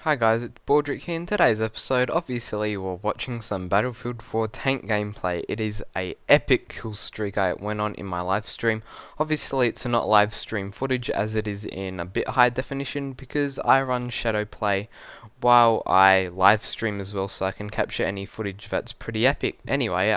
Hi guys, it's Baldrick here. In today's episode, obviously we're watching some Battlefield 4 tank gameplay. It is a epic kill streak I went on in my live stream. Obviously it's not live stream footage as it is in a bit high definition because I run shadow play while I live stream as well, so I can capture any footage that's pretty epic. Anyway,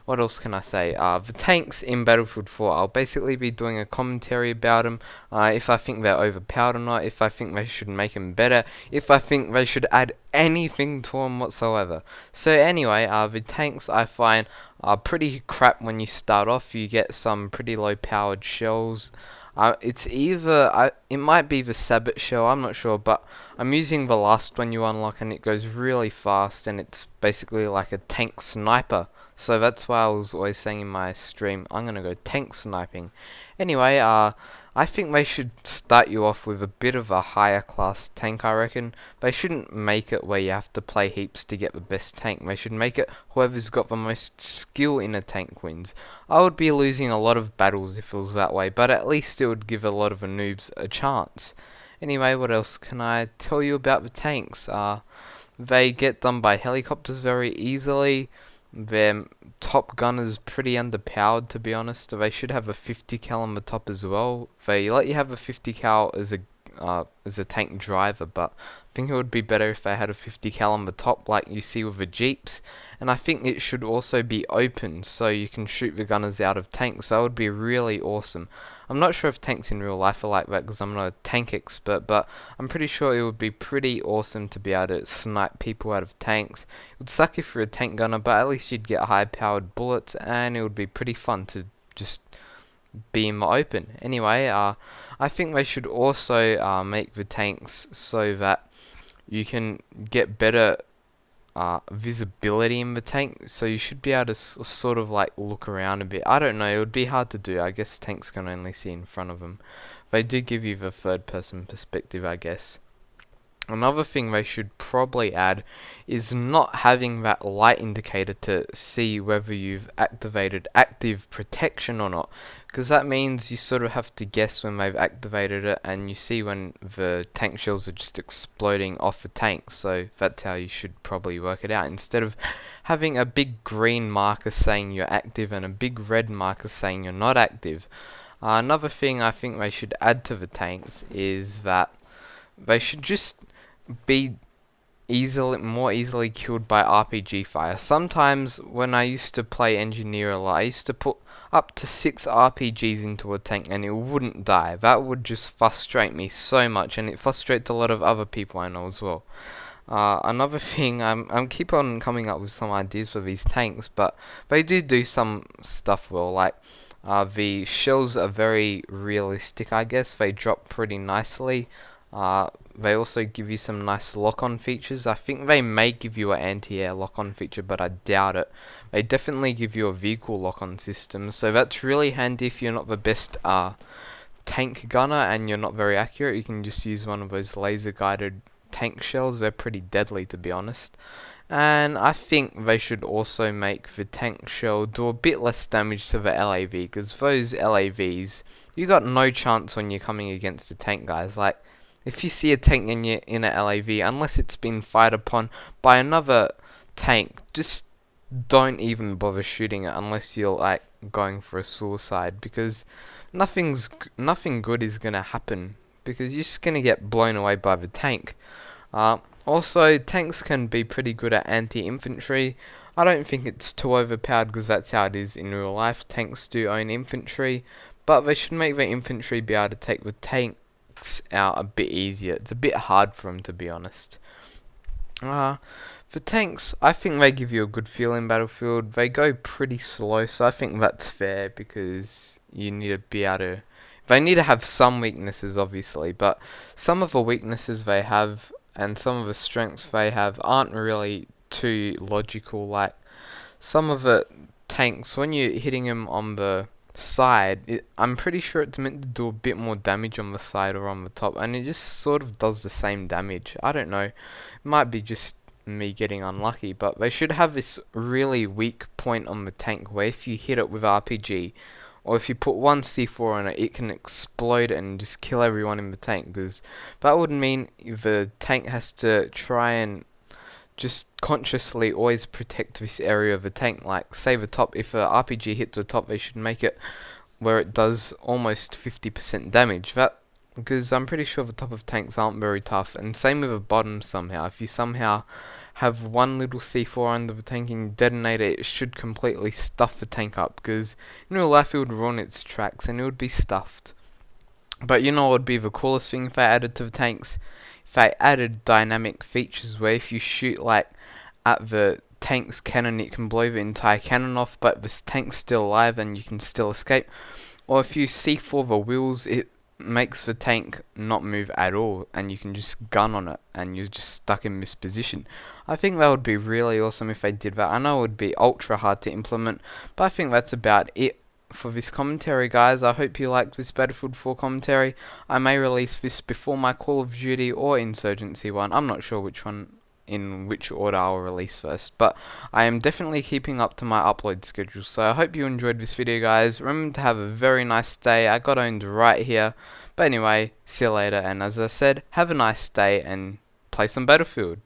what else can I say? The tanks in Battlefield 4, I'll basically be doing a commentary about them, if I think they're overpowered or not, if I think they should make them better, if I think they should add anything to them whatsoever. So anyway, the tanks I find are pretty crap when you start off. You get some pretty low powered shells. It might be the Sabot shell, I'm not sure, but I'm using the last one you unlock and it goes really fast and it's basically like a tank sniper. So that's why I was always saying in my stream, I'm gonna go tank sniping. Anyway, I think they should start you off with a bit of a higher class tank, I reckon. They shouldn't make it where you have to play heaps to get the best tank. They should make it whoever's got the most skill in a tank wins. I would be losing a lot of battles if it was that way, but at least it would give a lot of the noobs a chance. Anyway, what else can I tell you about the tanks? They get done by helicopters very easily. Their top gun is pretty underpowered, to be honest. They should have a 50 cal on the top as well. They let you have a 50 cal as a tank driver, but I think it would be better if they had a 50 cal on the top like you see with the Jeeps. And I think it should also be open so you can shoot the gunners out of tanks. That would be really awesome. I'm not sure if tanks in real life are like that because I'm not a tank expert, but I'm pretty sure it would be pretty awesome to be able to snipe people out of tanks. It would suck if you're a tank gunner, but at least you'd get high powered bullets and it would be pretty fun to just be in the open. Anyway, I think they should also make the tanks so that you can get better visibility in the tank, so you should be able to sort of like look around a bit. I don't know, it would be hard to do. I guess tanks can only see in front of them. They do give you the third person perspective, I guess. Another thing they should probably add is not having that light indicator to see whether you've activated active protection or not, because that means you sort of have to guess when they've activated it, and you see when the tank shells are just exploding off the tank. So that's how you should probably work it out, instead of having a big green marker saying you're active and a big red marker saying you're not active. Another thing I think they should add to the tanks is that they should just be more easily killed by RPG fire. Sometimes when I used to play engineer a lot, I used to put up to 6 RPGs into a tank and it wouldn't die. That would just frustrate me so much, and it frustrates a lot of other people I know as well. Another thing, I'm keep on coming up with some ideas for these tanks, but they do some stuff well, like the shells are very realistic, I guess. They drop pretty nicely. They also give you some nice lock-on features. I think they may give you an anti-air lock-on feature, but I doubt it. They definitely give you a vehicle lock-on system, so that's really handy if you're not the best tank gunner and you're not very accurate. You can just use one of those laser-guided tank shells. They're pretty deadly, to be honest. And I think they should also make the tank shell do a bit less damage to the LAV, because those LAVs, you got no chance when you're coming against the tank guys. Like, if you see a tank in a LAV, unless it's been fired upon by another tank, just don't even bother shooting it unless you're like going for a suicide, because nothing good is gonna happen, because you're just gonna get blown away by the tank. Also, tanks can be pretty good at anti-infantry. I don't think it's too overpowered because that's how it is in real life. Tanks do own infantry, but they should make the infantry be able to take the tank out a bit easier. It's a bit hard for them, to be honest. For tanks, I think they give you a good feel in Battlefield. They go pretty slow, so I think that's fair, because you need to be able to... They need to have some weaknesses, obviously, but some of the weaknesses they have and some of the strengths they have aren't really too logical. Like, some of the tanks, when you're hitting them on the side, I'm pretty sure it's meant to do a bit more damage on the side or on the top, and it just sort of does the same damage. I don't know, it might be just me getting unlucky, but they should have this really weak point on the tank where if you hit it with RPG or if you put one C4 on it, it can explode and just kill everyone in the tank, because that would mean the tank has to try and just consciously always protect this area of the tank. Like, say the top, if a RPG hit the top, they should make it where it does almost 50% damage. That, because I'm pretty sure the top of tanks aren't very tough, and same with the bottom somehow. If you somehow have one little C4 under the tank and detonate it, it should completely stuff the tank up, because in real life it would ruin its tracks and it would be stuffed. But you know what would be the coolest thing if I added to the tanks? If I added dynamic features where if you shoot like at the tank's cannon, it can blow the entire cannon off, but the tank's still alive and you can still escape. Or if you C4 the wheels, it makes the tank not move at all, and you can just gun on it and you're just stuck in this position. I think that would be really awesome if they did that. I know it would be ultra hard to implement, but I think that's about it for this commentary, guys. I hope you liked this Battlefield 4 commentary. I may release this before my Call of Duty or Insurgency one. I'm not sure which one, in which order I'll release first, but I am definitely keeping up to my upload schedule. So I hope you enjoyed this video, guys. Remember to have a very nice day. I got owned right here, but anyway, see you later, and as I said, have a nice day and play some Battlefield.